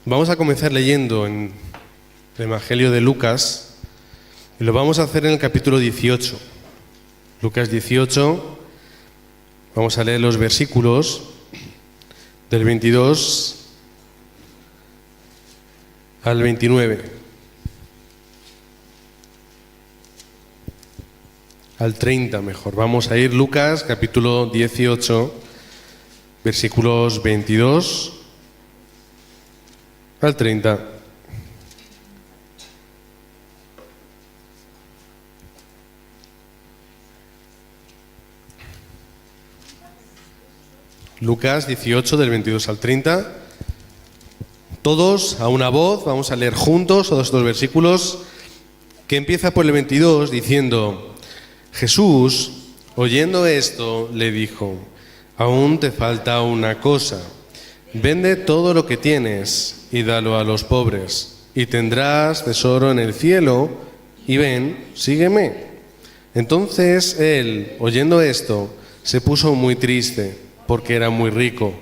Vamos a comenzar leyendo en el Evangelio de Lucas y lo vamos a hacer en el capítulo 18. Lucas 18, vamos a leer los versículos del 22 al 29. Al 30 mejor. Vamos a ir Lucas capítulo 18, versículos 22 al 30. Lucas 18 del 22 al 30. Todos a una voz vamos a leer juntos todos estos versículos, que empieza por el 22 diciendo: Jesús, oyendo esto, le dijo: aún te falta una cosa. Vende todo lo que tienes y dalo a los pobres, y tendrás tesoro en el cielo, y ven, sígueme. Entonces él, oyendo esto, se puso muy triste, porque era muy rico.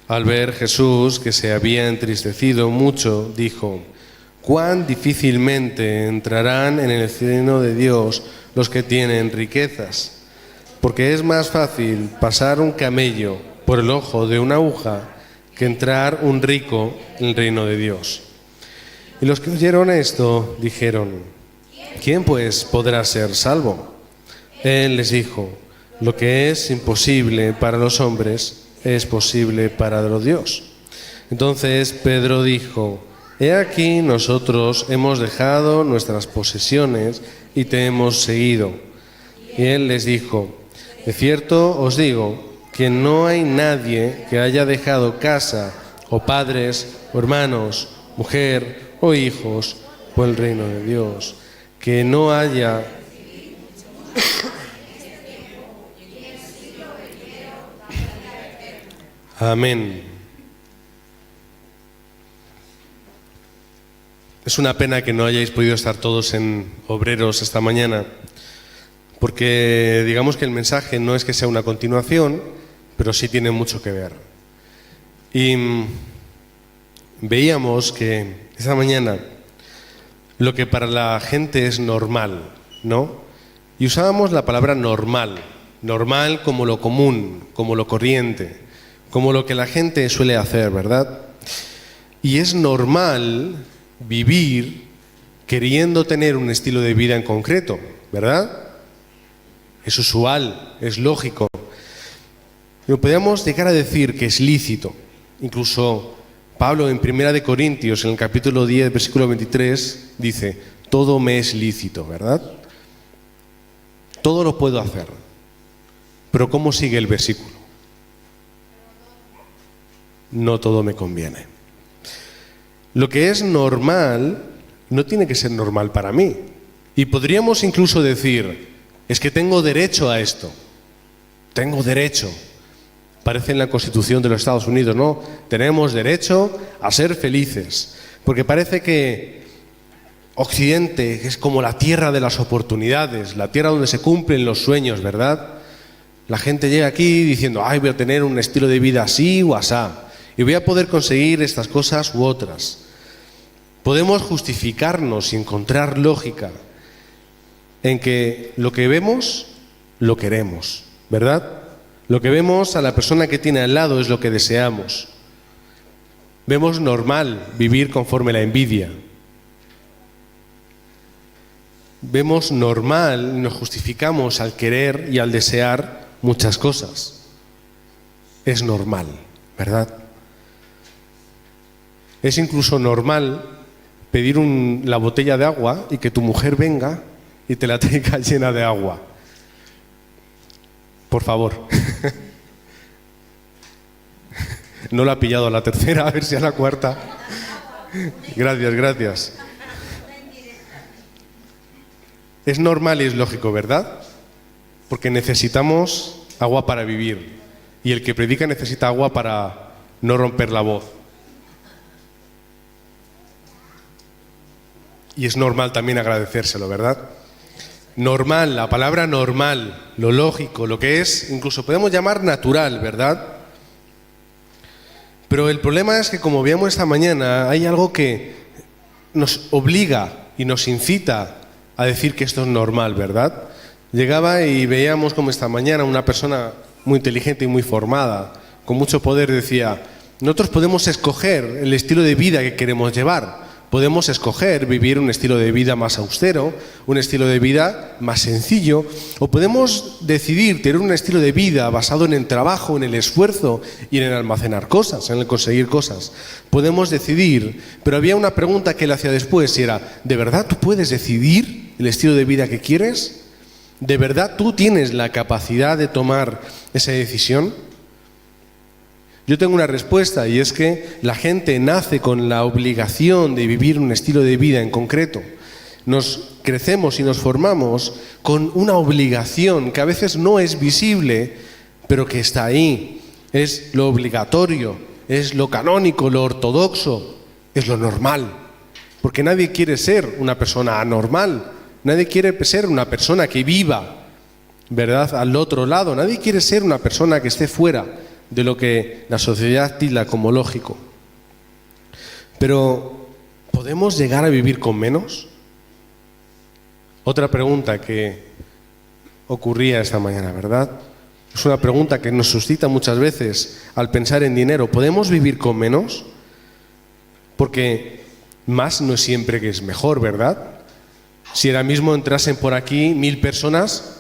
Al ver Jesús que se había entristecido mucho, dijo: cuán difícilmente entrarán en el reino de Dios los que tienen riquezas, porque es más fácil pasar un camello por el ojo de una aguja que entrar un rico en el reino de Dios. Y los que oyeron esto dijeron: ¿quién pues podrá ser salvo? Él les dijo: lo que es imposible para los hombres es posible para Dios. Entonces Pedro dijo: he aquí, nosotros hemos dejado nuestras posesiones y te hemos seguido. Y él les dijo: de cierto os digo que no hay nadie que haya dejado casa, o padres, o hermanos, mujer, o hijos, por el reino de Dios, que no haya Amén. Es una pena que no hayáis podido estar todos en Obreros esta mañana, porque digamos que el mensaje no es que sea una continuación, pero sí tiene mucho que ver. Y veíamos que esta mañana lo que para la gente es normal, ¿no? Y usábamos la palabra normal, normal como lo común, como lo corriente, como lo que la gente suele hacer, ¿verdad? Y es normal vivir queriendo tener un estilo de vida en concreto, ¿verdad? Es usual, es lógico. Pero podríamos llegar a decir que es lícito. Incluso Pablo en 1 Corintios, en el capítulo 10, versículo 23, dice: todo me es lícito, ¿verdad? Todo lo puedo hacer. Pero ¿cómo sigue el versículo? No todo me conviene. Lo que es normal no tiene que ser normal para mí. Y podríamos incluso decir: es que tengo derecho a esto. Tengo derecho. Parece en la Constitución de los Estados Unidos, ¿no? Tenemos derecho a ser felices. Porque parece que Occidente es como la tierra de las oportunidades, la tierra donde se cumplen los sueños, ¿verdad? La gente llega aquí diciendo: ay, voy a tener un estilo de vida así o asá, y voy a poder conseguir estas cosas u otras. Podemos justificarnos y encontrar lógica en que lo que vemos, lo queremos, ¿verdad? Lo que vemos a la persona que tiene al lado es lo que deseamos. Vemos normal vivir conforme la envidia. Vemos normal, nos justificamos al querer y al desear muchas cosas. Es normal, ¿verdad? Es incluso normal pedir la botella de agua y que tu mujer venga y te la traiga llena de agua. Por favor. No la ha pillado a la tercera, a ver si a la cuarta. Gracias, gracias. Es normal y es lógico, ¿verdad? Porque necesitamos agua para vivir. Y el que predica necesita agua para no romper la voz. Y es normal también agradecérselo, ¿verdad? Normal, la palabra normal, lo lógico, lo que es, incluso podemos llamar natural, ¿verdad? Pero el problema es que, como veíamos esta mañana, hay algo que nos obliga y nos incita a decir que esto es normal, ¿verdad? Llegaba y veíamos como esta mañana una persona muy inteligente y muy formada, con mucho poder, decía: nosotros podemos escoger el estilo de vida que queremos llevar. Podemos escoger vivir un estilo de vida más austero, un estilo de vida más sencillo, o podemos decidir tener un estilo de vida basado en el trabajo, en el esfuerzo y en el almacenar cosas, en el conseguir cosas. Podemos decidir, pero había una pregunta que él hacía después y era: ¿de verdad tú puedes decidir el estilo de vida que quieres? ¿De verdad tú tienes la capacidad de tomar esa decisión? Yo tengo una respuesta, y es que la gente nace con la obligación de vivir un estilo de vida en concreto. Nos crecemos y nos formamos con una obligación que a veces no es visible, pero que está ahí. Es lo obligatorio, es lo canónico, lo ortodoxo, es lo normal. Porque nadie quiere ser una persona anormal, nadie quiere ser una persona que viva, ¿verdad?, al otro lado. Nadie quiere ser una persona que esté fuera de lo que la sociedad tilda como lógico. Pero, ¿podemos llegar a vivir con menos? Otra pregunta que ocurría esta mañana, ¿verdad? Es una pregunta que nos suscita muchas veces al pensar en dinero. ¿Podemos vivir con menos? Porque más no es siempre que es mejor, ¿verdad? Si ahora mismo entrasen por aquí 1000 personas,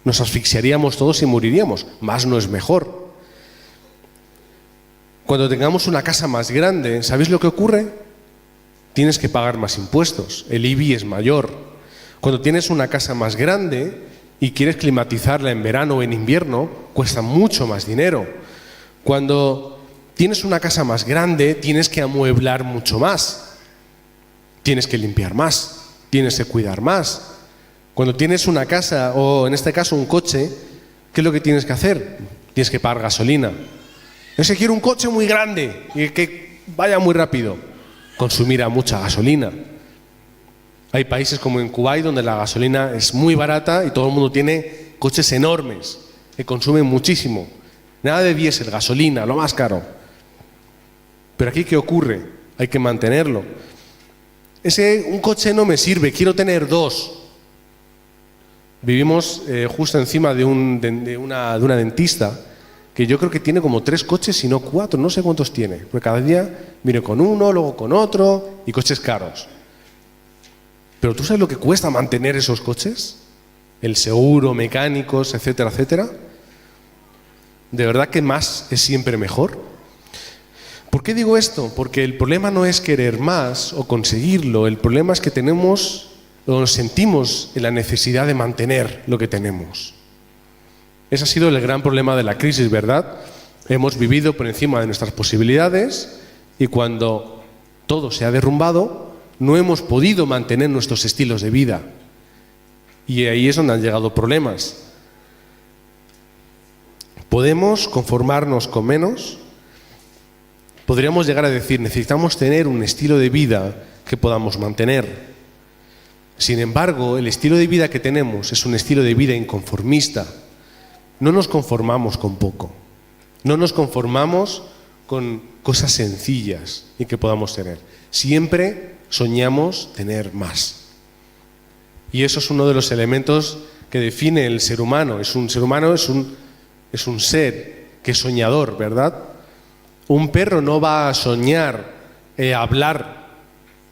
nos asfixiaríamos todos y moriríamos. Más no es mejor. Cuando tengamos una casa más grande, ¿sabéis lo que ocurre? Tienes que pagar más impuestos, el IBI es mayor. Cuando tienes una casa más grande y quieres climatizarla en verano o en invierno, cuesta mucho más dinero. Cuando tienes una casa más grande, tienes que amueblar mucho más. Tienes que limpiar más, tienes que cuidar más. Cuando tienes una casa, o en este caso un coche, ¿qué es lo que tienes que hacer? Tienes que pagar gasolina. Es que quiero un coche muy grande y que vaya muy rápido. Consumirá mucha gasolina. Hay países como en Kuwait donde la gasolina es muy barata y todo el mundo tiene coches enormes que consumen muchísimo. Nada de diésel, gasolina, lo más caro. Pero aquí, ¿qué ocurre? Hay que mantenerlo. Un coche no me sirve, quiero tener 2. Vivimos justo encima de una dentista, que yo creo que tiene como 3 coches, si no 4, no sé cuántos tiene, porque cada día viene con uno, luego con otro, y coches caros. Pero ¿tú sabes lo que cuesta mantener esos coches? El seguro, mecánicos, etcétera, etcétera. ¿De verdad que más es siempre mejor? ¿Por qué digo esto? Porque el problema no es querer más o conseguirlo, el problema es que tenemos o nos sentimos en la necesidad de mantener lo que tenemos. Ese ha sido el gran problema de la crisis, ¿verdad? Hemos vivido por encima de nuestras posibilidades y cuando todo se ha derrumbado, no hemos podido mantener nuestros estilos de vida. Y ahí es donde han llegado problemas. ¿Podemos conformarnos con menos? Podríamos llegar a decir, necesitamos tener un estilo de vida que podamos mantener. Sin embargo, el estilo de vida que tenemos es un estilo de vida inconformista. No nos conformamos con poco, no nos conformamos con cosas sencillas y que podamos tener. Siempre soñamos tener más. Y eso es uno de los elementos que define el ser humano. Es un ser que es soñador, ¿verdad? Un perro no va a soñar hablar,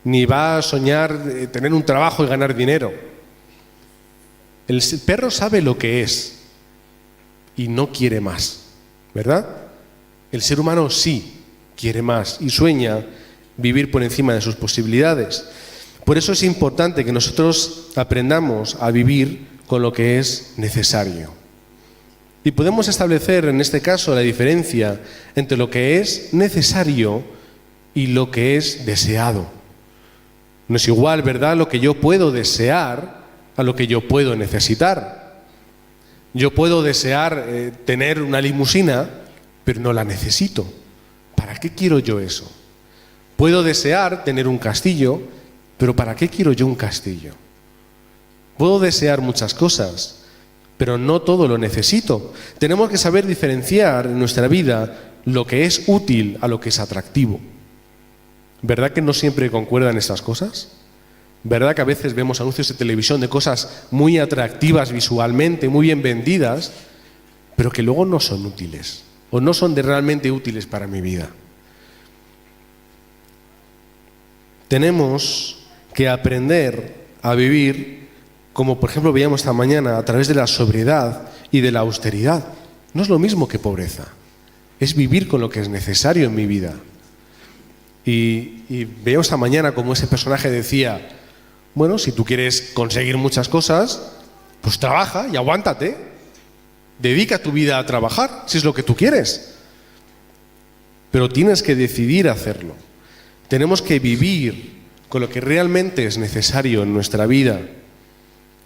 ni va a soñar tener un trabajo y ganar dinero. El perro sabe lo que es y no quiere más, ¿verdad? El ser humano sí quiere más y sueña vivir por encima de sus posibilidades. Por eso es importante que nosotros aprendamos a vivir con lo que es necesario. Y podemos establecer en este caso la diferencia entre lo que es necesario y lo que es deseado. No es igual, ¿verdad?, lo que yo puedo desear a lo que yo puedo necesitar. Yo puedo desear tener una limusina, pero no la necesito. ¿Para qué quiero yo eso? Puedo desear tener un castillo, pero ¿para qué quiero yo un castillo? Puedo desear muchas cosas, pero no todo lo necesito. Tenemos que saber diferenciar en nuestra vida lo que es útil a lo que es atractivo. ¿Verdad que no siempre concuerdan estas cosas? ¿Verdad que a veces vemos anuncios de televisión de cosas muy atractivas visualmente, muy bien vendidas, pero que luego no son útiles o no son realmente útiles para mi vida? Tenemos que aprender a vivir, como por ejemplo veíamos esta mañana, a través de la sobriedad y de la austeridad. No es lo mismo que pobreza, es vivir con lo que es necesario en mi vida. Y veíamos esta mañana como ese personaje decía, bueno, si tú quieres conseguir muchas cosas, pues trabaja y aguántate. Dedica tu vida a trabajar, si es lo que tú quieres. Pero tienes que decidir hacerlo. Tenemos que vivir con lo que realmente es necesario en nuestra vida.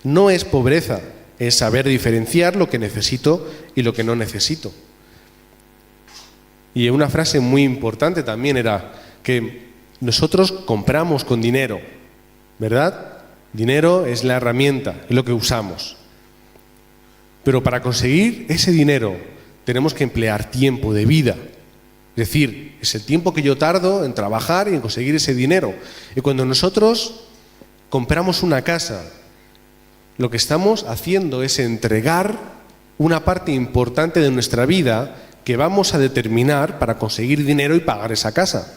No es pobreza, es saber diferenciar lo que necesito y lo que no necesito. Y una frase muy importante también era que nosotros compramos con dinero, ¿verdad? Dinero es la herramienta, es lo que usamos. Pero para conseguir ese dinero tenemos que emplear tiempo de vida. Es decir, es el tiempo que yo tardo en trabajar y en conseguir ese dinero. Y cuando nosotros compramos una casa, lo que estamos haciendo es entregar una parte importante de nuestra vida que vamos a determinar para conseguir dinero y pagar esa casa.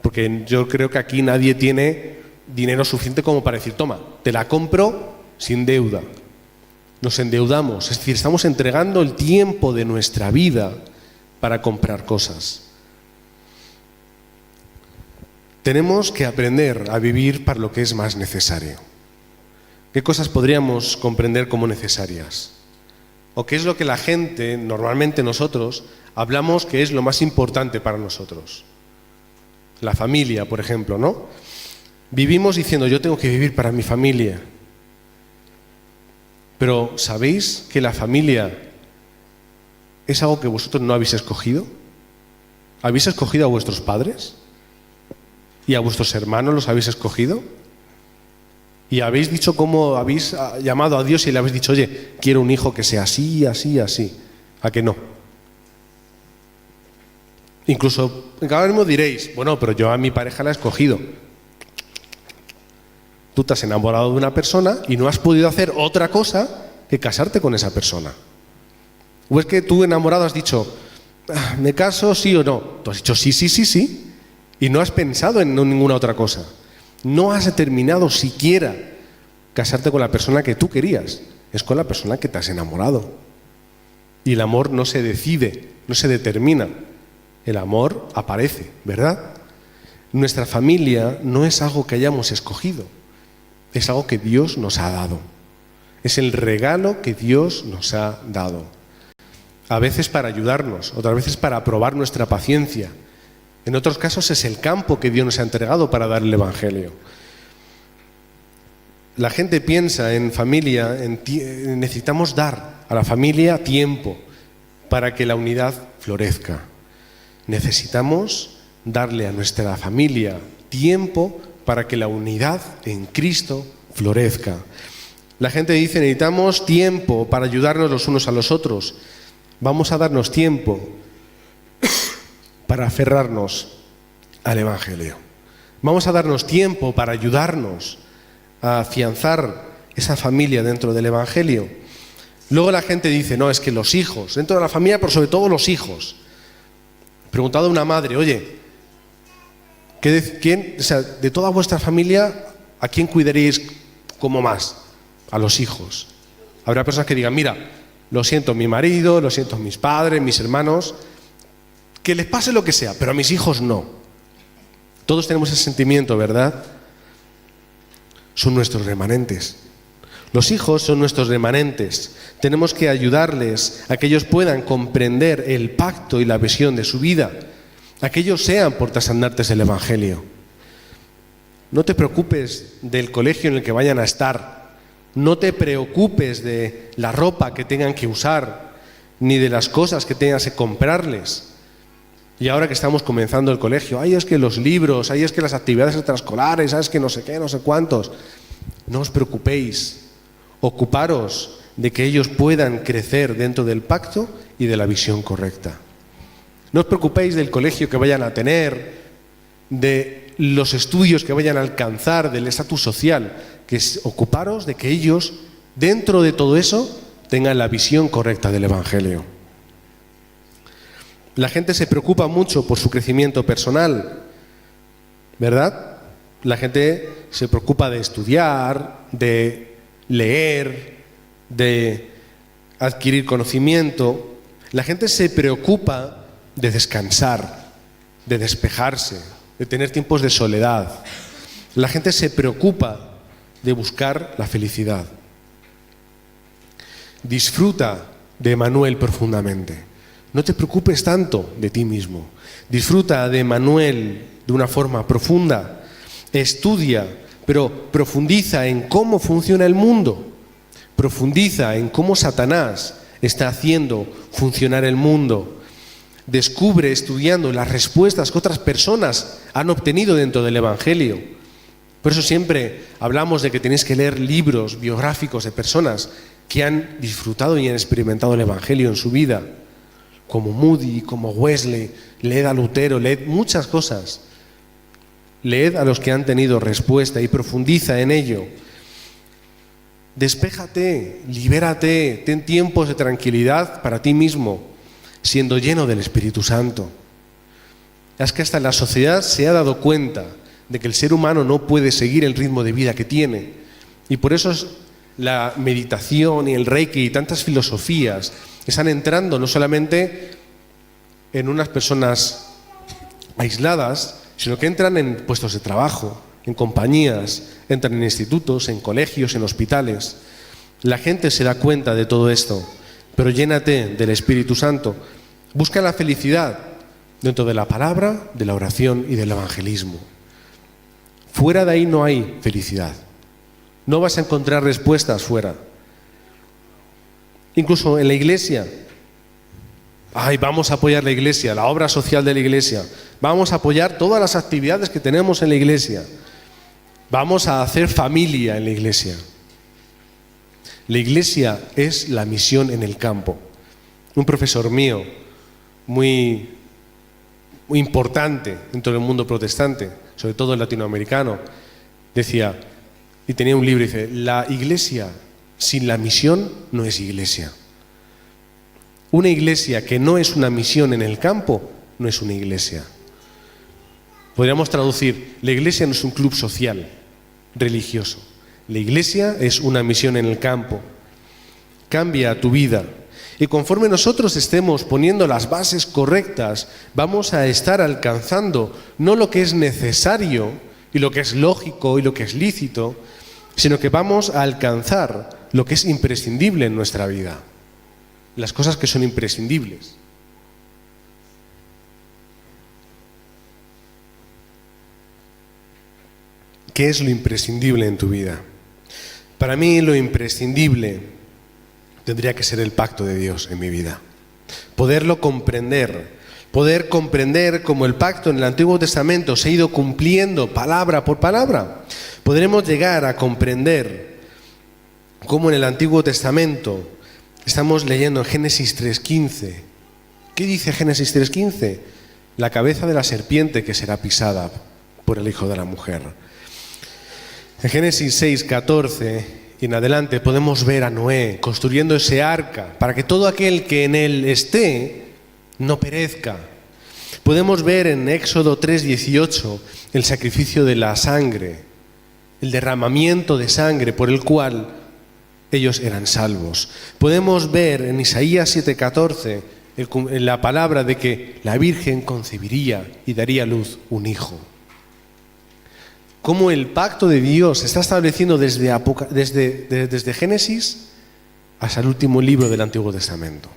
Porque yo creo que aquí nadie tiene dinero suficiente como para decir, toma, te la compro sin deuda. Nos endeudamos, es decir, estamos entregando el tiempo de nuestra vida para comprar cosas. Tenemos que aprender a vivir para lo que es más necesario. ¿Qué cosas podríamos comprender como necesarias? ¿O qué es lo que la gente, normalmente nosotros, hablamos que es lo más importante para nosotros? La familia, por ejemplo, ¿no? Vivimos diciendo, yo tengo que vivir para mi familia. Pero ¿sabéis que la familia es algo que vosotros no habéis escogido? ¿Habéis escogido a vuestros padres? ¿Y a vuestros hermanos los habéis escogido? ¿Y habéis dicho cómo habéis llamado a Dios y le habéis dicho, oye, quiero un hijo que sea así, así, así? ¿A que no? Incluso ahora mismo diréis, bueno, pero yo a mi pareja la he escogido. Tú te has enamorado de una persona y no has podido hacer otra cosa que casarte con esa persona. ¿O es que tú enamorado has dicho, ¿me caso sí o no? Tú has dicho sí, sí, sí, sí. Y no has pensado en ninguna otra cosa. No has determinado siquiera casarte con la persona que tú querías. Es con la persona que te has enamorado. Y el amor no se decide, no se determina. El amor aparece, ¿verdad? Nuestra familia no es algo que hayamos escogido. Es algo que Dios nos ha dado. Es el regalo que Dios nos ha dado. A veces para ayudarnos, otras veces para probar nuestra paciencia. En otros casos es el campo que Dios nos ha entregado para dar el Evangelio. La gente piensa en familia, necesitamos dar a la familia tiempo para que la unidad florezca. Necesitamos darle a nuestra familia tiempo para que la unidad en Cristo florezca. La gente dice, necesitamos tiempo para ayudarnos los unos a los otros. Vamos a darnos tiempo para aferrarnos al Evangelio. Vamos a darnos tiempo para ayudarnos a afianzar esa familia dentro del Evangelio. Luego la gente dice, no, es que los hijos, dentro de la familia, pero sobre todo los hijos. Preguntado a una madre, oye, de toda vuestra familia, ¿a quién cuidaréis como más? A los hijos. Habrá personas que digan, mira, lo siento mi marido, lo siento mis padres, mis hermanos, que les pase lo que sea, pero a mis hijos no. Todos tenemos ese sentimiento, ¿verdad? Son nuestros remanentes. Los hijos son nuestros remanentes. Tenemos que ayudarles a que ellos puedan comprender el pacto y la visión de su vida, a que ellos sean portaestandartes del Evangelio. No te preocupes del colegio en el que vayan a estar. No te preocupes de la ropa que tengan que usar, ni de las cosas que tengas que comprarles. Y ahora que estamos comenzando el colegio, ay, es que los libros, ay, es que las actividades extraescolares, ay, es que no sé qué, no sé cuántos. No os preocupéis, ocuparos de que ellos puedan crecer dentro del pacto y de la visión correcta. No os preocupéis del colegio que vayan a tener, de los estudios que vayan a alcanzar, del estatus social, que es ocuparos de que ellos, dentro de todo eso, tengan la visión correcta del Evangelio. La gente se preocupa mucho por su crecimiento personal, ¿verdad? La gente se preocupa de estudiar, de leer, de adquirir conocimiento. La gente se preocupa de descansar, de despejarse, de tener tiempos de soledad. La gente se preocupa de buscar la felicidad. Disfruta de Emmanuel profundamente. No te preocupes tanto de ti mismo. Disfruta de Emmanuel de una forma profunda. Estudia, pero profundiza en cómo funciona el mundo. Profundiza en cómo Satanás está haciendo funcionar el mundo. Descubre estudiando las respuestas que otras personas han obtenido dentro del Evangelio. Por eso siempre hablamos de que tenéis que leer libros biográficos de personas que han disfrutado y han experimentado el Evangelio en su vida, como Moody, como Wesley. Leed a Lutero, leed muchas cosas. Leed a los que han tenido respuesta y profundiza en ello. Despéjate, libérate, ten tiempos de tranquilidad para ti mismo, siendo lleno del Espíritu Santo. Es que hasta la sociedad se ha dado cuenta de que el ser humano no puede seguir el ritmo de vida que tiene. Y por eso la meditación y el Reiki y tantas filosofías están entrando no solamente en unas personas aisladas, sino que entran en puestos de trabajo, en compañías, entran en institutos, en colegios, en hospitales. La gente se da cuenta de todo esto, pero llénate del Espíritu Santo. Busca la felicidad dentro de la palabra, de la oración y del evangelismo. Fuera de ahí no hay felicidad. No vas a encontrar respuestas fuera. Incluso en la iglesia. Vamos a apoyar la iglesia, la obra social de la iglesia. Vamos a apoyar todas las actividades que tenemos en la iglesia. Vamos a hacer familia en la iglesia. La iglesia es la misión en el campo. Un profesor mío, muy importante dentro del mundo protestante, sobre todo el latinoamericano, decía, y tenía un libro, dice, la iglesia sin la misión no es iglesia. Una iglesia que no es una misión en el campo, no es una iglesia. Podríamos traducir, la iglesia no es un club social, religioso. La iglesia es una misión en el campo. Cambia tu vida. Y conforme nosotros estemos poniendo las bases correctas, vamos a estar alcanzando no lo que es necesario y lo que es lógico y lo que es lícito, sino que vamos a alcanzar lo que es imprescindible en nuestra vida. Las cosas que son imprescindibles. ¿Qué es lo imprescindible en tu vida? Para mí lo imprescindible tendría que ser el pacto de Dios en mi vida. Poderlo comprender, poder comprender cómo el pacto en el Antiguo Testamento se ha ido cumpliendo palabra por palabra. Podremos llegar a comprender cómo en el Antiguo Testamento estamos leyendo en Génesis 3:15. ¿Qué dice Génesis 3:15? La cabeza de la serpiente que será pisada por el hijo de la mujer. En Génesis 6:14 y en adelante podemos ver a Noé construyendo ese arca para que todo aquel que en él esté no perezca. Podemos ver en Éxodo 3:18 el sacrificio de la sangre, el derramamiento de sangre por el cual ellos eran salvos. Podemos ver en Isaías 7:14 la palabra de que la Virgen concebiría y daría a luz un hijo. Cómo el pacto de Dios se está estableciendo desde Génesis hasta el último libro del Antiguo Testamento.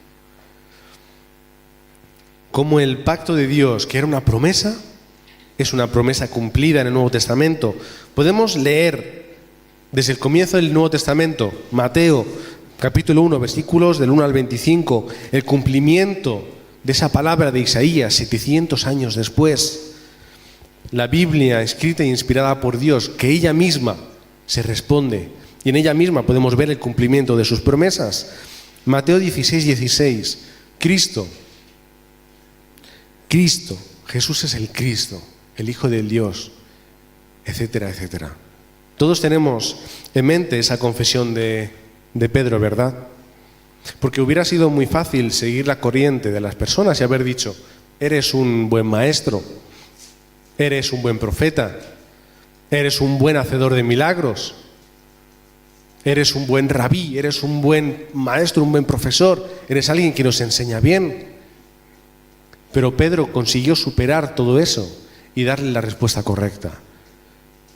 Cómo el pacto de Dios, que era una promesa, es una promesa cumplida en el Nuevo Testamento. Podemos leer desde el comienzo del Nuevo Testamento, Mateo capítulo 1, versículos del 1 al 25, el cumplimiento de esa palabra de Isaías 700 años después. La Biblia escrita e inspirada por Dios, que ella misma se responde y en ella misma podemos ver el cumplimiento de sus promesas. Mateo 16:16, Cristo Cristo, Jesús es el Cristo, el Hijo del Dios, etcétera, etcétera. Todos tenemos en mente esa confesión de Pedro, ¿verdad? Porque hubiera sido muy fácil seguir la corriente de las personas y haber dicho: eres un buen maestro, eres un buen profeta, eres un buen hacedor de milagros, eres un buen rabí, eres un buen maestro, un buen profesor, eres alguien que nos enseña bien. Pero Pedro consiguió superar todo eso y darle la respuesta correcta.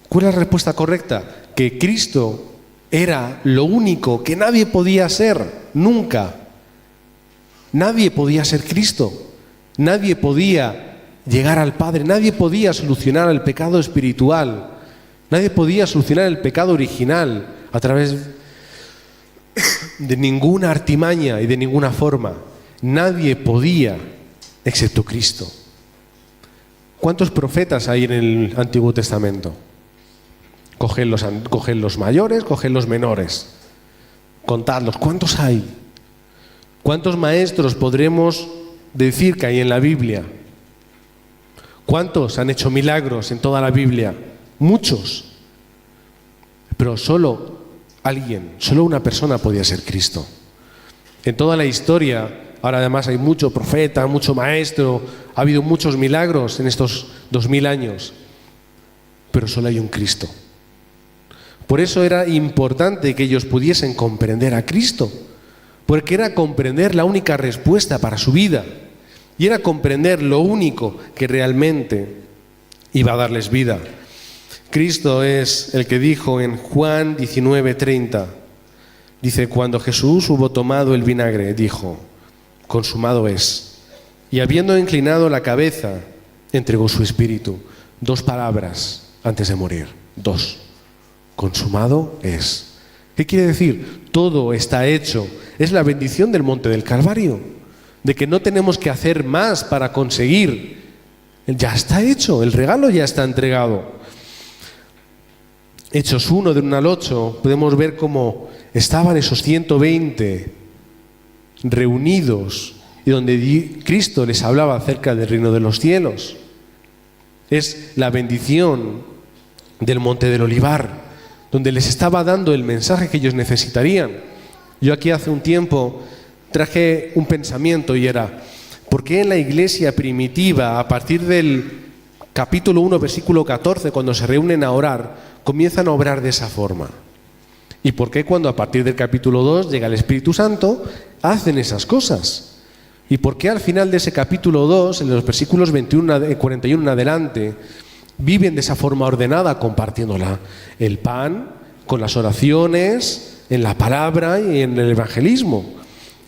¿Cuál es la respuesta correcta? Que Cristo era lo único que nadie podía ser, nunca. Nadie podía ser Cristo. Nadie podía llegar al Padre. Nadie podía solucionar el pecado espiritual. Nadie podía solucionar el pecado original a través de ninguna artimaña y de ninguna forma. Nadie podía, excepto Cristo. ¿Cuántos profetas hay en el Antiguo Testamento? Coged los mayores, coged los menores. Contadlos. ¿Cuántos hay? ¿Cuántos maestros podremos decir que hay en la Biblia? ¿Cuántos han hecho milagros en toda la Biblia? Muchos. Pero solo una persona podía ser Cristo. En toda la historia, ahora además hay mucho profeta, mucho maestro, ha habido muchos milagros en estos 2000 años, pero solo hay un Cristo. Por eso era importante que ellos pudiesen comprender a Cristo, porque era comprender la única respuesta para su vida y era comprender lo único que realmente iba a darles vida. Cristo es el que dijo en Juan 19:30, dice: cuando Jesús hubo tomado el vinagre, dijo: consumado es. Y habiendo inclinado la cabeza, entregó su espíritu. 2 palabras antes de morir. 2. Consumado es. ¿Qué quiere decir? Todo está hecho. Es la bendición del monte del Calvario, de que no tenemos que hacer más para conseguir. Ya está hecho, el regalo ya está entregado. Hechos 1, del 1 al 8, podemos ver cómo estaban esos 120 reunidos y donde Cristo les hablaba acerca del reino de los cielos. Es la bendición del monte del Olivar, donde les estaba dando el mensaje que ellos necesitarían. Yo aquí hace un tiempo traje un pensamiento y era: ¿por qué en la iglesia primitiva, a partir del capítulo 1, versículo 14, cuando se reúnen a orar, comienzan a obrar de esa forma? ¿Y por qué cuando a partir del capítulo 2 llega el Espíritu Santo, hacen esas cosas? ¿Y por qué al final de ese capítulo 2, en los versículos 41 en adelante, viven de esa forma ordenada, compartiendo el pan, con las oraciones, en la palabra y en el evangelismo?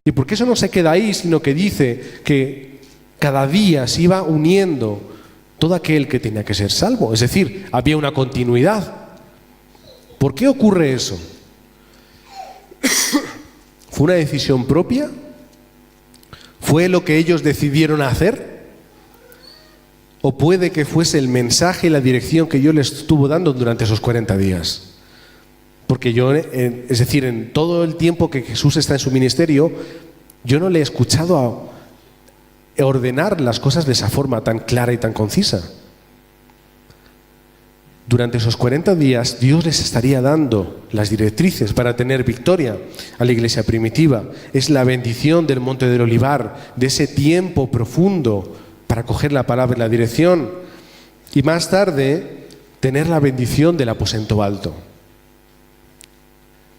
¿Y por qué eso no se queda ahí, sino que dice que cada día se iba uniendo todo aquel que tenía que ser salvo? Es decir, había una continuidad. ¿Por qué ocurre eso? ¿Fue una decisión propia? ¿Fue lo que ellos decidieron hacer? ¿O puede que fuese el mensaje y la dirección que yo les estuvo dando durante esos 40 días? Porque es decir, en todo el tiempo que Jesús está en su ministerio, yo no le he escuchado a ordenar las cosas de esa forma tan clara y tan concisa. Durante esos 40 días Dios les estaría dando las directrices para tener victoria a la iglesia primitiva. Es la bendición del monte del Olivar, de ese tiempo profundo para coger la palabra y la dirección. Y más tarde, tener la bendición del aposento alto.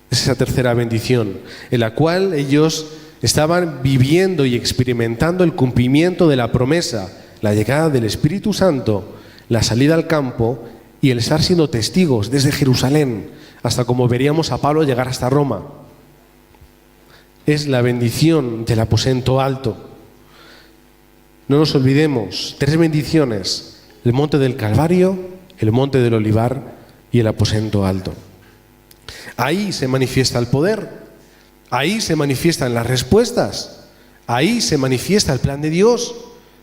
Es esa tercera bendición, en la cual ellos estaban viviendo y experimentando el cumplimiento de la promesa, la llegada del Espíritu Santo, la salida al campo y el estar siendo testigos desde Jerusalén hasta, como veríamos, a Pablo llegar hasta Roma. Es la bendición del aposento alto. No nos olvidemos, 3 bendiciones: el monte del Calvario, el monte del Olivar y el aposento alto. Ahí se manifiesta el poder, ahí se manifiestan las respuestas, ahí se manifiesta el plan de Dios.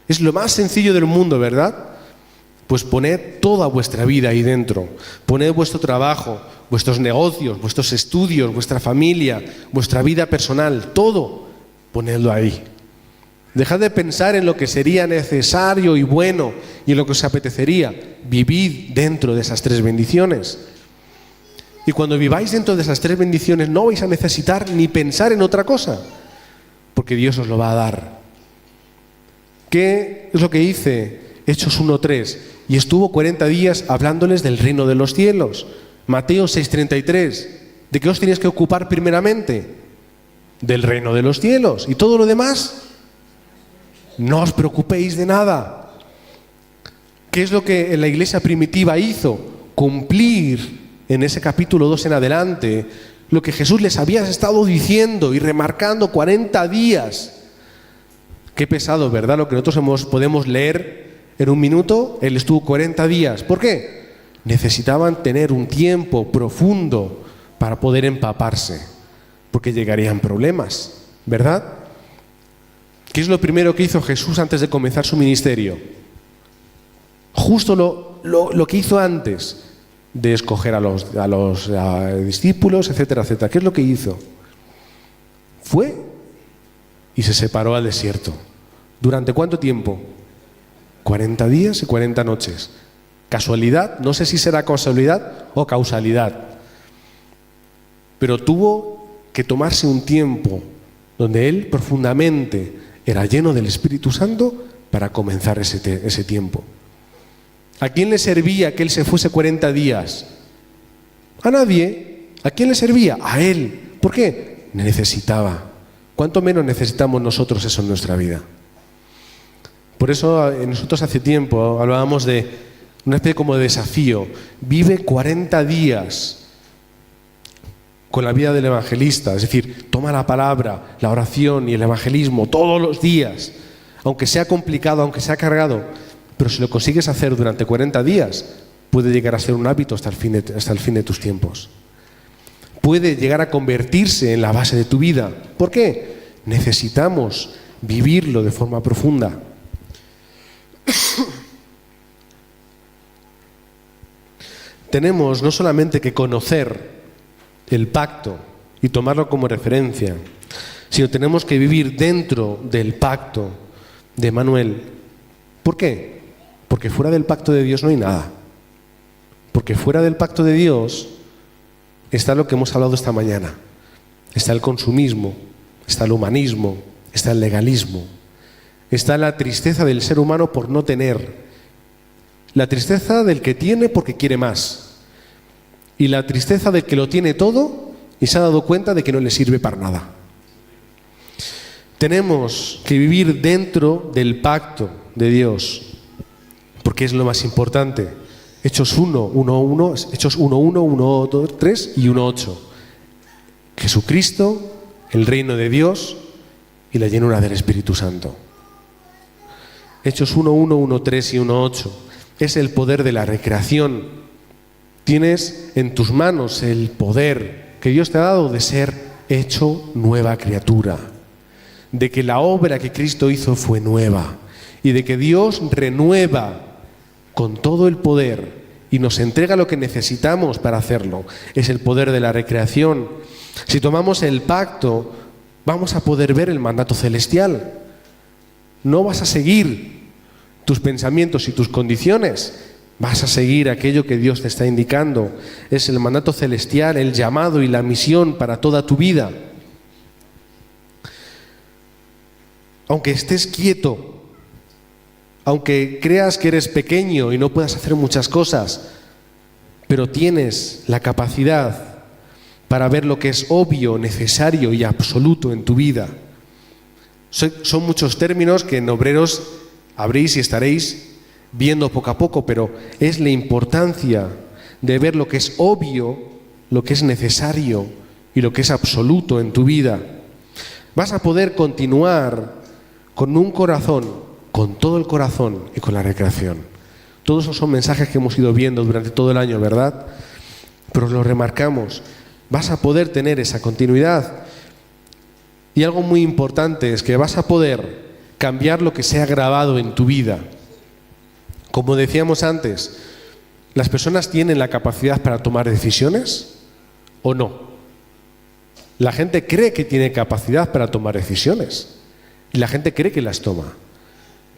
Es lo más sencillo del mundo, ¿verdad? Pues poned toda vuestra vida ahí dentro, poned vuestro trabajo, vuestros negocios, vuestros estudios, vuestra familia, vuestra vida personal, todo, ponedlo ahí. Dejad de pensar en lo que sería necesario y bueno y en lo que os apetecería. Vivid dentro de esas 3 bendiciones. Y cuando viváis dentro de esas 3 bendiciones no vais a necesitar ni pensar en otra cosa, porque Dios os lo va a dar. ¿Qué es lo que dice Hechos 1:3? Y estuvo 40 días hablándoles del reino de los cielos. Mateo 6:33. ¿De qué os tenéis que ocupar primeramente? Del reino de los cielos. ¿Y todo lo demás? No os preocupéis de nada. ¿Qué es lo que la iglesia primitiva hizo? Cumplir en ese capítulo 2 en adelante lo que Jesús les había estado diciendo y remarcando 40 días. Qué pesado, ¿verdad? Lo que nosotros podemos leer en un minuto. Él estuvo 40 días. ¿Por qué? Necesitaban tener un tiempo profundo para poder empaparse, porque llegarían problemas, ¿verdad? ¿Qué es lo primero que hizo Jesús antes de comenzar su ministerio? Justo lo que hizo antes de escoger a los discípulos, etcétera, etcétera. ¿Qué es lo que hizo? Fue y se separó al desierto. ¿Durante cuánto tiempo? 40 días y 40 noches. ¿Casualidad? No sé si será casualidad o causalidad. Pero tuvo que tomarse un tiempo donde él profundamente era lleno del Espíritu Santo para comenzar ese tiempo. ¿A quién le servía que él se fuese 40 días? A nadie. ¿A quién le servía? A él. ¿Por qué? Necesitaba. ¿Cuánto menos necesitamos nosotros eso en nuestra vida? Por eso nosotros hace tiempo hablábamos de una especie como de desafío. Vive 40 días con la vida del evangelista, es decir, toma la palabra, la oración y el evangelismo todos los días, aunque sea complicado, aunque sea cargado, pero si lo consigues hacer durante 40 días, puede llegar a ser un hábito hasta el fin de tus tiempos. Puede llegar a convertirse en la base de tu vida. ¿Por qué? Necesitamos vivirlo de forma profunda. Tenemos no solamente que conocer el pacto y tomarlo como referencia, sino tenemos que vivir dentro del pacto de Manuel. ¿Por qué? Porque fuera del pacto de Dios no hay nada. Porque fuera del pacto de Dios está lo que hemos hablado esta mañana. Está el consumismo, está el humanismo, está el legalismo, está la tristeza del ser humano por no tener, la tristeza del que tiene porque quiere más, y la tristeza del que lo tiene todo y se ha dado cuenta de que no le sirve para nada. Tenemos que vivir dentro del pacto de Dios, porque es lo más importante. Hechos 1:1, Hechos 1:1, 1:3 y 1:8. Jesucristo, el reino de Dios y la llenura del Espíritu Santo. Hechos 1:1, 1:3 y 1:8. Es el poder de la recreación. Tienes en tus manos el poder que Dios te ha dado de ser hecho nueva criatura, de que la obra que Cristo hizo fue nueva y de que Dios renueva con todo el poder y nos entrega lo que necesitamos para hacerlo. Es el poder de la recreación. Si tomamos el pacto, vamos a poder ver el mandato celestial. No vas a seguir tus pensamientos y tus condiciones, vas a seguir aquello que Dios te está indicando. Es el mandato celestial, el llamado y la misión para toda tu vida. Aunque estés quieto, aunque creas que eres pequeño y no puedas hacer muchas cosas, pero tienes la capacidad para ver lo que es obvio, necesario y absoluto en tu vida. Son muchos términos que en Obreros habréis y estaréis viendo poco a poco, pero es la importancia de ver lo que es obvio, lo que es necesario y lo que es absoluto en tu vida. Vas a poder continuar con un corazón, con todo el corazón y con la recreación. Todos esos son mensajes que hemos ido viendo durante todo el año, ¿verdad? Pero lo remarcamos. Vas a poder tener esa continuidad. Y algo muy importante es que vas a poder cambiar lo que se ha grabado en tu vida. Como decíamos antes, ¿las personas tienen la capacidad para tomar decisiones o no? La gente cree que tiene capacidad para tomar decisiones. Y la gente cree que las toma.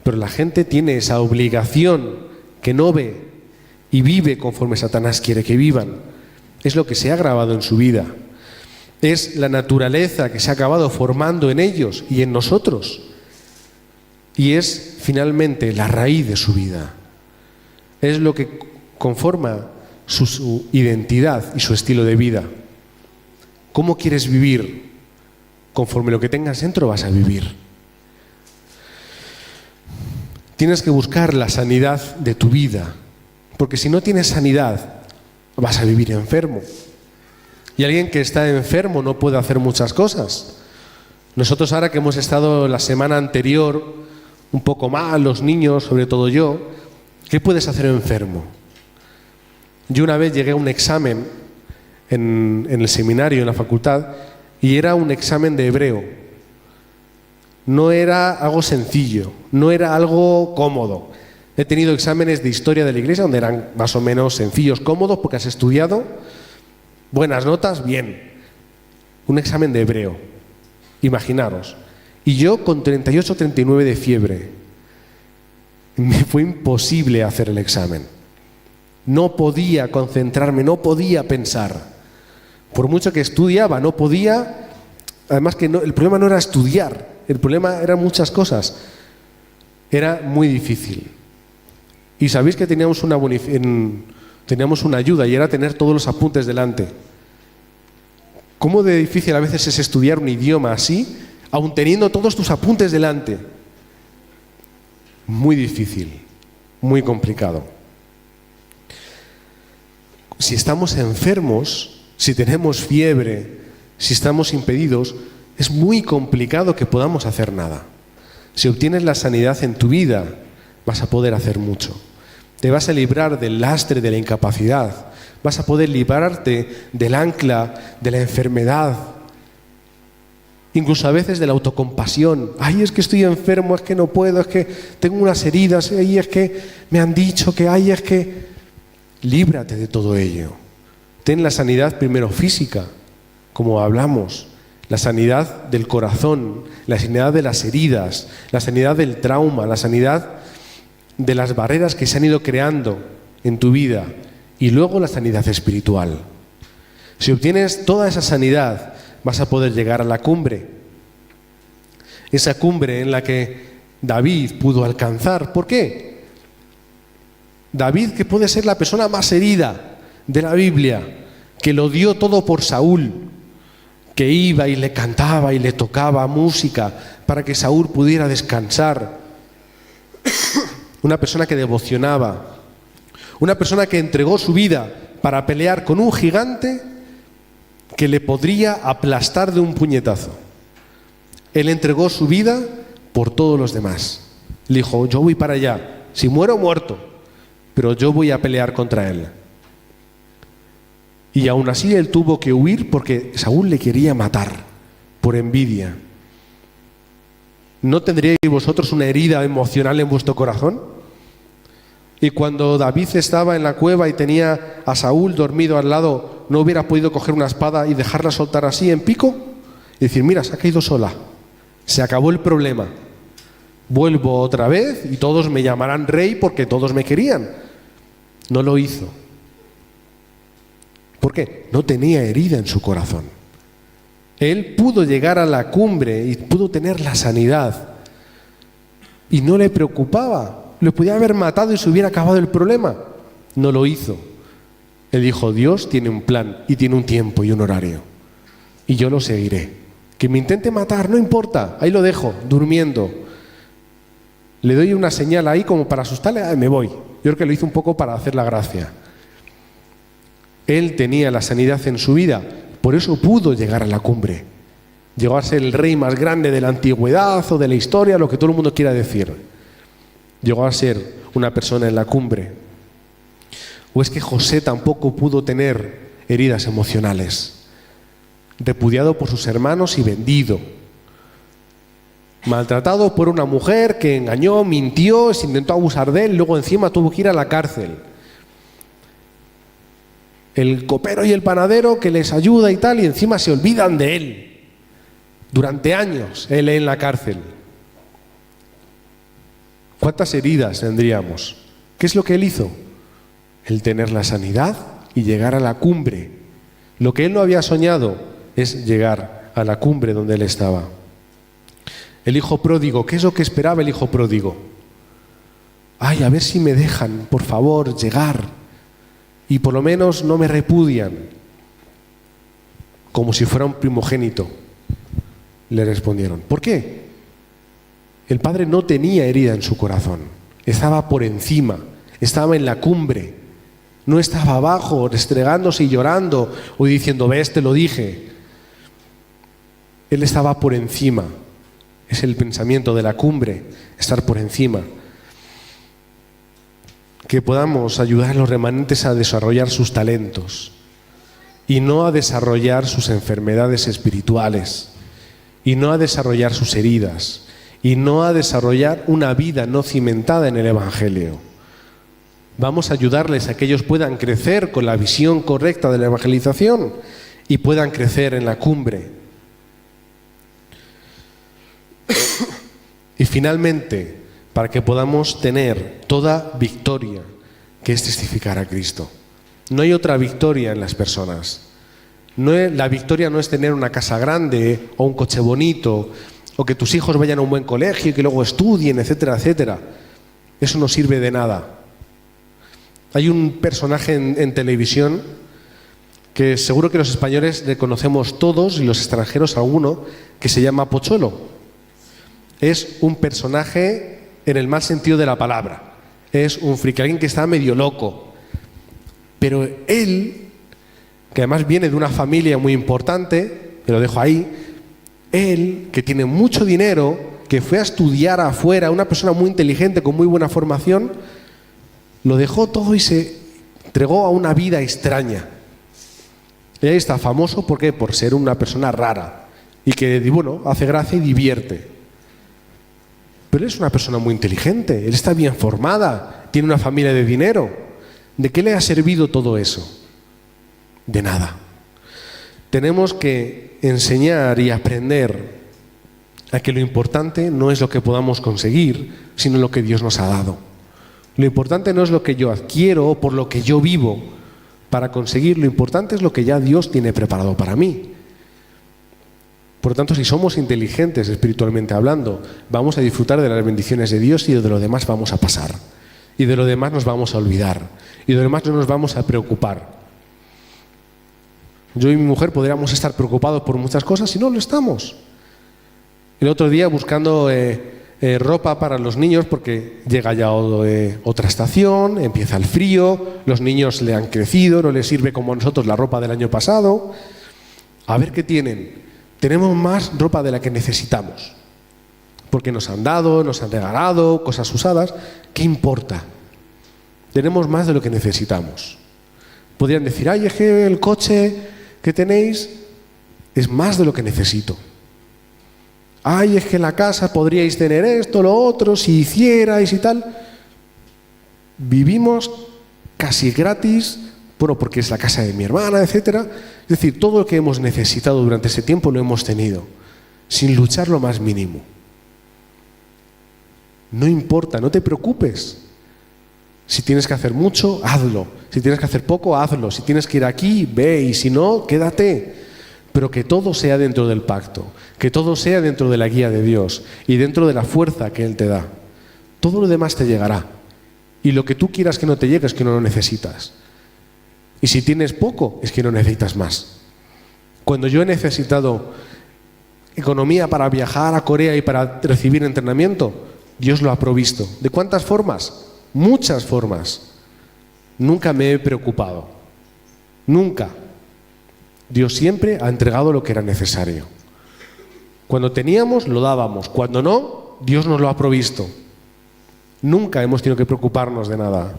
Pero la gente tiene esa obligación que no ve y vive conforme Satanás quiere que vivan. Es lo que se ha grabado en su vida. Es la naturaleza que se ha acabado formando en ellos y en nosotros. Y es finalmente la raíz de su vida. Es lo que conforma su identidad y su estilo de vida. ¿Cómo quieres vivir? Conforme lo que tengas dentro vas a vivir. Tienes que buscar la sanidad de tu vida, porque si no tienes sanidad, vas a vivir enfermo. Y alguien que está enfermo no puede hacer muchas cosas. Nosotros ahora que hemos estado la semana anterior, un poco mal, los niños, sobre todo yo, ¿qué puedes hacer enfermo? Yo una vez llegué a un examen en el seminario, en la facultad, y era un examen de hebreo. No era algo sencillo, no era algo cómodo. He tenido exámenes de historia de la iglesia donde eran más o menos sencillos, cómodos, porque has estudiado, buenas notas, bien. Un examen de hebreo, imaginaros. Y yo con 38, 39 de fiebre, me fue imposible hacer el examen. No podía concentrarme, no podía pensar. Por mucho que estudiaba, no podía. Además que el problema no era estudiar, el problema eran muchas cosas. Era muy difícil. Y sabéis que teníamos una ayuda y era tener todos los apuntes delante. ¿Cómo de difícil a veces es estudiar un idioma así, aun teniendo todos tus apuntes delante? Muy difícil, muy complicado. Si estamos enfermos, si tenemos fiebre, si estamos impedidos, es muy complicado que podamos hacer nada. Si obtienes la sanidad en tu vida, vas a poder hacer mucho. Te vas a librar del lastre de la incapacidad, vas a poder librarte del ancla de la enfermedad, incluso a veces de la autocompasión. Ay, es que estoy enfermo, es que no puedo, es que tengo unas heridas, ay, es que me han dicho que ay, es que... Líbrate de todo ello. Ten la sanidad primero física, como hablamos, la sanidad del corazón, la sanidad de las heridas, la sanidad del trauma, la sanidad de las barreras que se han ido creando en tu vida y luego la sanidad espiritual. Si obtienes toda esa sanidad, vas a poder llegar a la cumbre. Esa cumbre en la que David pudo alcanzar. ¿Por qué? David, que puede ser la persona más herida de la Biblia, que lo dio todo por Saúl, que iba y le cantaba y le tocaba música para que Saúl pudiera descansar. Una persona que devocionaba, una persona que entregó su vida para pelear con un gigante que le podría aplastar de un puñetazo. Él entregó su vida por todos los demás. Le dijo, yo voy para allá, si muero, muerto, pero yo voy a pelear contra él. Y aún así él tuvo que huir porque Saúl le quería matar por envidia. ¿No tendríais vosotros una herida emocional en vuestro corazón? Y cuando David estaba en la cueva y tenía a Saúl dormido al lado, ¿no hubiera podido coger una espada y dejarla soltar así en pico? Y decir, mira, se ha caído sola, se acabó el problema, vuelvo otra vez y todos me llamarán rey porque todos me querían. No lo hizo. ¿Por qué? No tenía herida en su corazón. Él pudo llegar a la cumbre y pudo tener la sanidad. Y no le preocupaba. Le podía haber matado y se hubiera acabado el problema. No lo hizo. Él dijo, Dios tiene un plan y tiene un tiempo y un horario. Y yo lo seguiré. Que me intente matar, no importa. Ahí lo dejo, durmiendo. Le doy una señal ahí como para asustarle, me voy. Yo creo que lo hizo un poco para hacer la gracia. Él tenía la sanidad en su vida, por eso pudo llegar a la cumbre. Llegó a ser el rey más grande de la antigüedad o de la historia, lo que todo el mundo quiera decir. Llegó a ser una persona en la cumbre. ¿O es que José tampoco pudo tener heridas emocionales? Repudiado por sus hermanos y vendido. Maltratado por una mujer que engañó, mintió, se intentó abusar de él, luego encima tuvo que ir a la cárcel. El copero y el panadero que les ayuda y tal, y encima se olvidan de él. Durante años, él en la cárcel. ¿Cuántas heridas tendríamos? ¿Qué es lo que él hizo? El tener la sanidad y llegar a la cumbre. Lo que él no había soñado es llegar a la cumbre donde él estaba. El hijo pródigo, ¿qué es lo que esperaba el hijo pródigo? Ay, a ver si me dejan, por favor, llegar. Y por lo menos no me repudian. Como si fuera un primogénito. Le respondieron. ¿Por qué? El padre no tenía herida en su corazón. Estaba por encima. Estaba en la cumbre. No estaba abajo, restregándose y llorando o diciendo, ves, te lo dije. Él estaba por encima. Es el pensamiento de la cumbre, estar por encima. Que podamos ayudar a los remanentes a desarrollar sus talentos y no a desarrollar sus enfermedades espirituales y no a desarrollar sus heridas y no a desarrollar una vida no cimentada en el Evangelio. Vamos a ayudarles a que ellos puedan crecer con la visión correcta de la evangelización y puedan crecer en la cumbre. Y finalmente, para que podamos tener toda victoria, que es testificar a Cristo. No hay otra victoria en las personas. La victoria no es tener una casa grande o un coche bonito o que tus hijos vayan a un buen colegio y que luego estudien, etcétera, etcétera. Eso no sirve de nada. Hay un personaje en televisión que seguro que los españoles le conocemos todos y los extranjeros alguno, que se llama Pochuelo. Es un personaje en el mal sentido de la palabra. Es un friki, alguien que está medio loco. Pero él, que además viene de una familia muy importante, me lo dejo ahí, él, que tiene mucho dinero, que fue a estudiar afuera, una persona muy inteligente, con muy buena formación, lo dejó todo y se entregó a una vida extraña. Y ahí está, famoso, ¿por qué? Por ser una persona rara y que, bueno, hace gracia y divierte. Pero él es una persona muy inteligente, él está bien formada, tiene una familia de dinero. ¿De qué le ha servido todo eso? De nada. Tenemos que enseñar y aprender a que lo importante no es lo que podamos conseguir, sino lo que Dios nos ha dado. Lo importante no es lo que yo adquiero o por lo que yo vivo para conseguir, lo importante es lo que ya Dios tiene preparado para mí. Por lo tanto, si somos inteligentes espiritualmente hablando, vamos a disfrutar de las bendiciones de Dios y de lo demás vamos a pasar. Y de lo demás nos vamos a olvidar. Y de lo demás no nos vamos a preocupar. Yo y mi mujer podríamos estar preocupados por muchas cosas y no lo estamos. El otro día buscando ropa para los niños porque llega ya otra estación, empieza el frío, los niños le han crecido, no les sirve como a nosotros la ropa del año pasado. A ver qué tienen. Tenemos más ropa de la que necesitamos, porque nos han dado, nos han regalado cosas usadas. ¿Qué importa? Tenemos más de lo que necesitamos. Podrían decir, ay, es que el coche que tenéis es más de lo que necesito. Ay, es que en la casa podríais tener esto, lo otro, si hicierais y tal. Vivimos casi gratis, bueno, porque es la casa de mi hermana, etcétera. Es decir, todo lo que hemos necesitado durante ese tiempo lo hemos tenido, sin luchar lo más mínimo. No importa, no te preocupes. Si tienes que hacer mucho, hazlo. Si tienes que hacer poco, hazlo. Si tienes que ir aquí, ve, y si no, quédate. Pero que todo sea dentro del pacto, que todo sea dentro de la guía de Dios y dentro de la fuerza que Él te da. Todo lo demás te llegará. Y lo que tú quieras que no te llegue es que no lo necesitas. Y si tienes poco, es que no necesitas más. Cuando yo he necesitado economía para viajar a Corea y para recibir entrenamiento, Dios lo ha provisto. ¿De cuántas formas? Muchas formas. Nunca me he preocupado. Nunca. Dios siempre ha entregado lo que era necesario. Cuando teníamos, lo dábamos. Cuando no, Dios nos lo ha provisto. Nunca hemos tenido que preocuparnos de nada.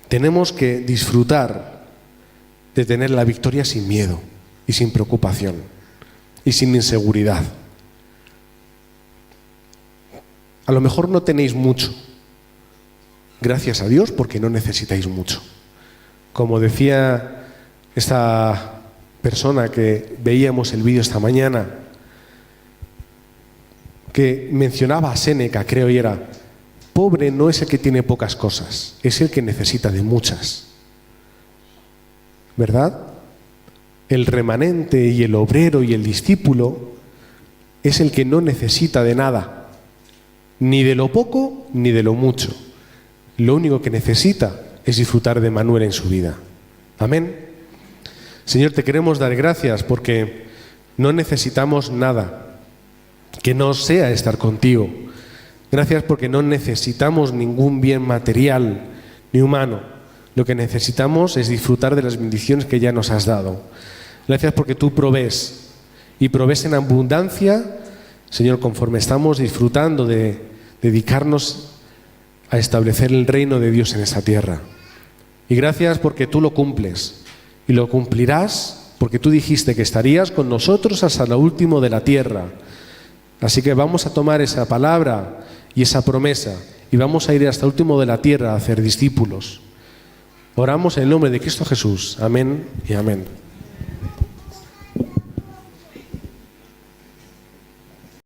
Tenemos que disfrutar de tener la victoria sin miedo y sin preocupación y sin inseguridad. A lo mejor no tenéis mucho. Gracias a Dios porque no necesitáis mucho. Como decía esta persona que veíamos el vídeo esta mañana, que mencionaba a Séneca, creo, y era: pobre no es el que tiene pocas cosas, es el que necesita de muchas. ¿Verdad? El remanente y el obrero y el discípulo es el que no necesita de nada, ni de lo poco ni de lo mucho. Lo único que necesita es disfrutar de Manuel en su vida. Amén. Señor, te queremos dar gracias porque no necesitamos nada que no sea estar contigo. Gracias porque no necesitamos ningún bien material ni humano. Lo que necesitamos es disfrutar de las bendiciones que ya nos has dado. Gracias porque tú provees y provees en abundancia, Señor, conforme estamos disfrutando de dedicarnos a establecer el reino de Dios en esta tierra. Y gracias porque tú lo cumples y lo cumplirás porque tú dijiste que estarías con nosotros hasta lo último de la tierra. Así que vamos a tomar esa palabra y esa promesa y vamos a ir hasta el último de la tierra a hacer discípulos. Oramos en el nombre de Cristo Jesús. Amén y amén.